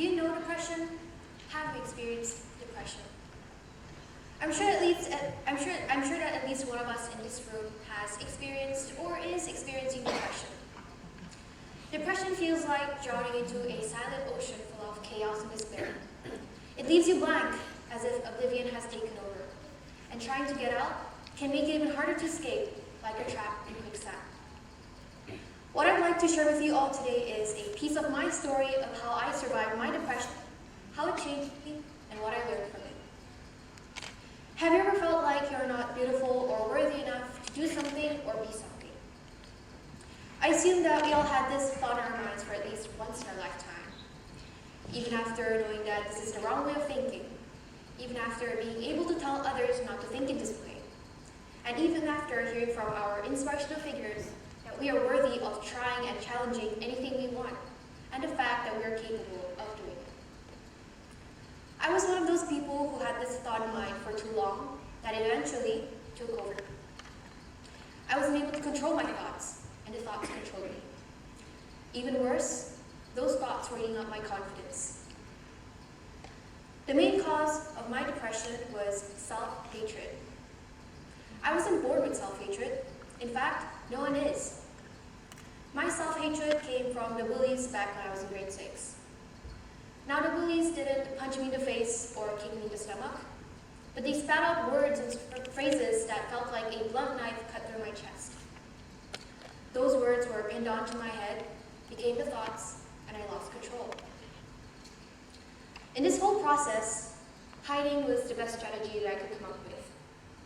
Do you know depression? Have you experienced depression? I'm sure that at least one of us in this room has experienced or is experiencing depression. Depression feels like drowning into a silent ocean full of chaos and despair. It leaves you blank, as if oblivion has taken over. And trying to get out can make it even harder to escape, like a trap in quicksand. What I'd like to share with you all today is a piece of my story of how I survived my depression, how it changed me, and what I learned from it. Have you ever felt like you're not beautiful or worthy enough to do something or be something? I assume that we all had this thought in our minds for at least once in our lifetime. Even after knowing that this is the wrong way of thinking, even after being able to tell others not to think in this way, and even after hearing from our inspirational figures that we are worthy of trying and challenging anything we want, and the fact that we are capable of doing it. I was one of those people who had this thought in mind for too long that it eventually took over. I wasn't able to control my thoughts, and the thoughts controlled me. Even worse, those thoughts were eating up my confidence. The main cause of my depression was self-hatred. I wasn't born with self-hatred. In fact, no one is. My self-hatred came from the bullies back when I was in grade 6. Now, the bullies didn't punch me in the face or kick me in the stomach, but they spat out words and phrases that felt like a blunt knife cut through my chest. Those words were pinned onto my head, became the thoughts, and I lost control. In this whole process, hiding was the best strategy that I could come up with,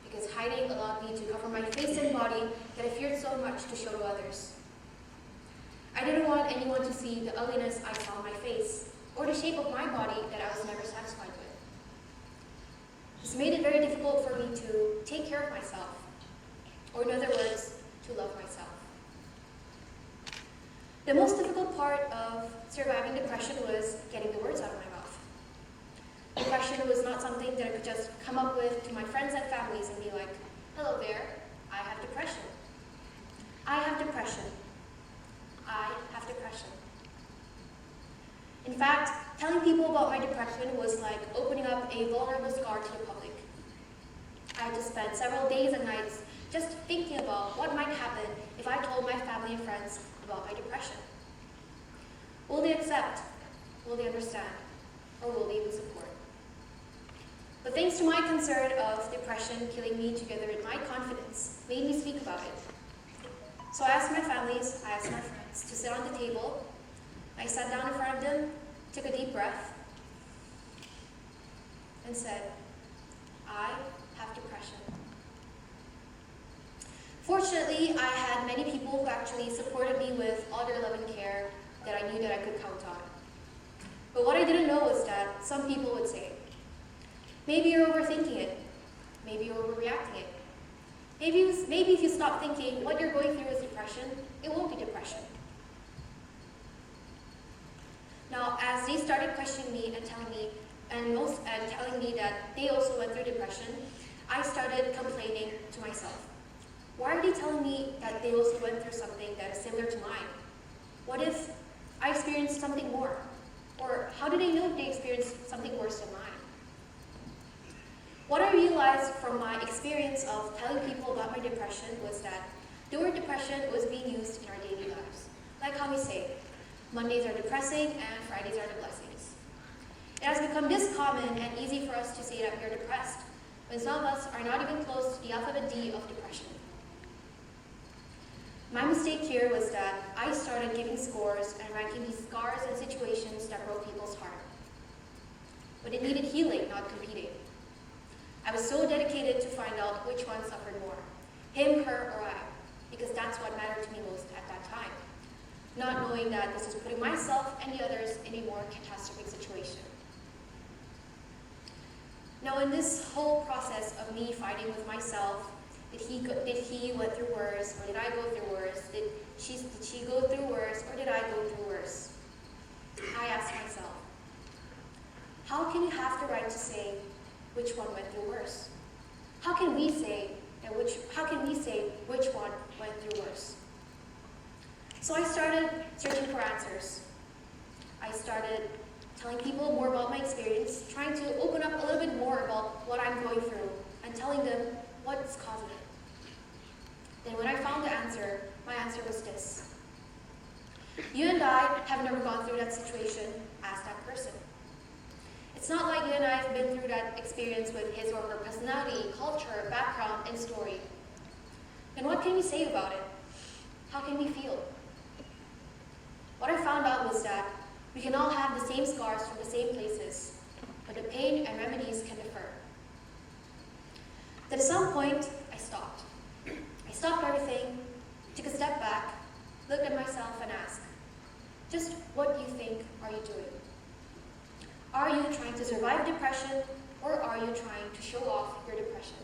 because hiding allowed me to cover my face and body that I feared so much to show to others. I didn't want anyone to see the ugliness I saw on my face, or the shape of my body that I was never satisfied with. This made it very difficult for me to take care of myself, or in other words, to love myself. The most difficult part of surviving depression was getting the words out of my mouth. Depression was not something that I could just come up with to my friends and families and be like, "Hello there, I have depression. I have depression. I have depression." In fact, telling people about my depression was like opening up a vulnerable scar to the public. I had to spend several days and nights just thinking about what might happen if I told my family and friends about my depression. Will they accept? Will they understand? Or will they even support? But thanks to my concern of depression killing me together with my confidence, made me speak about it. So I asked my families, I asked my friends to sit on the table. I sat down in front of them, took a deep breath, and said, "I have depression." Fortunately, I had many people who actually supported me with all their love and care that I knew that I could count on. But what I didn't know was that some people would say, "Maybe you're overthinking it. Maybe you're overreacting it. Maybe if you stop thinking what you're going through is depression, it won't be depression." Now, as they started questioning me and telling me that they also went through depression, I started complaining to myself. Why are they telling me that they also went through something that is similar to mine? What if I experienced something more? Or how do they know if they experienced something worse than mine? What I realized from my experience of telling people about my depression was that the word depression was being used in our daily lives. Like how we say, Mondays are depressing and Fridays are the blessings. It has become this common and easy for us to say that we are depressed, when some of us are not even close to the alphabet D of depression. My mistake here was that I started giving scores and ranking these scars and situations that broke people's heart. But it needed healing, not competing. I was so dedicated to find out which one suffered more, him, her, or I, because that's what mattered to me most at that time, not knowing that this was putting myself and the others in a more catastrophic situation. Now, in this whole process of me fighting with myself, did he went through worse, or did I go through worse? Did she go through worse, or did I go through worse? I asked myself, how can you have the right to say which one went through worse? How can we say which one went through worse? So I started searching for answers. I started telling people more about my experience, trying to open up a little bit more about what I'm going through, and telling them what's causing it. Then when I found the answer, my answer was this. You and I have never gone through that situation as that person. It's not like you and I have been through that experience with his or her personality, culture, background, and story. Then what can we say about it? How can we feel? What I found out was that we can all have the same scars from the same places, but the pain and remedies can differ. Then at some point, I stopped. I stopped everything, took a step back, looked at myself and asked, just what do you think are you doing? Are you trying to survive depression, or are you trying to show off your depression?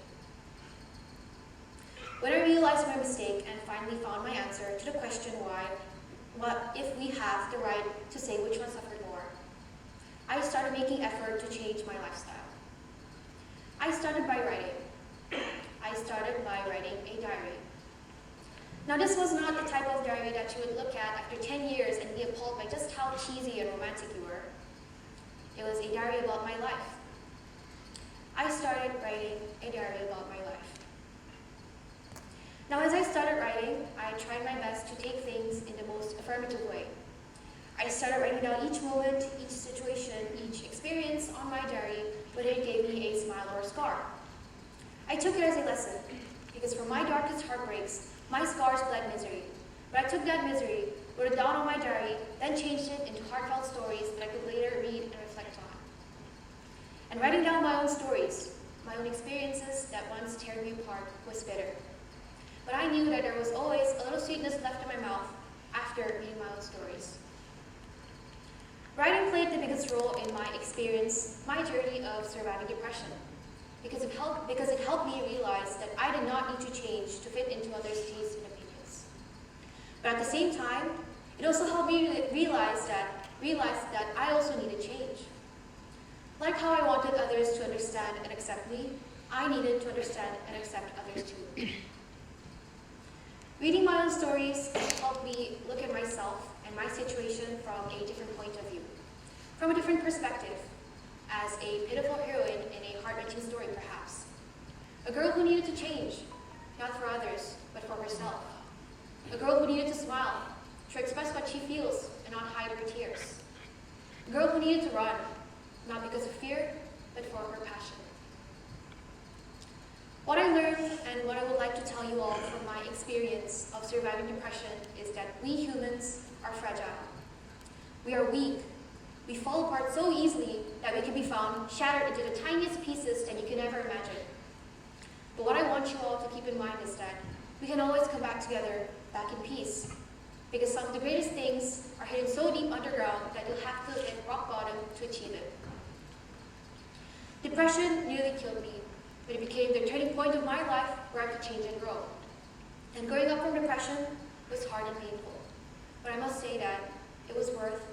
When I realized my mistake and finally found my answer to the question why, what if we have the right to say which one suffered more, I started making effort to change my lifestyle. I started by writing. I started by writing a diary. Now this was not the type of diary that you would look at after 10 years and be appalled by just how cheesy and romantic you were. It was a diary about my life. I started writing a diary about my life. Now as I started writing, I tried my best to take things in the most affirmative way. I started writing down each moment, each situation, each experience on my diary, whether it gave me a smile or a scar. I took it as a lesson, because from my darkest heartbreaks, my scars bled misery. But I took that misery, wrote it down on my diary, then changed it into heartfelt stories that I could later read and reflect on. And writing down my own stories, my own experiences that once teared me apart, was bitter. But I knew that there was always a little sweetness left in my mouth after reading my own stories. Writing played the biggest role in my experience, my journey of surviving depression, because it helped me realize that I did not need to change to fit into others' tastes and opinions. But at the same time, it also helped me realize that I also needed change. Like how I wanted others to understand and accept me, I needed to understand and accept others too. Reading my own stories helped me look at myself and my situation from a different point of view, from a different perspective, as a pitiful heroine in a heart-wrenching story perhaps. A girl who needed to change, not for others, but for herself. A girl who needed to smile, to express what she feels and not hide her tears. A girl who needed to run, not because of fear, but for her passion. What I learned and what I would like to tell you all from my experience of surviving depression is that we humans are fragile. We are weak. We fall apart so easily that we can be found shattered into the tiniest pieces that you can ever imagine. But what I want you all to keep in mind is that we can always come back together, back in peace. Because some of the greatest things are hidden so deep underground that you'll have to hit rock bottom to achieve it. Depression nearly killed me, but it became the turning point of my life where I could change and grow. And growing up from depression was hard and painful, but I must say that it was worth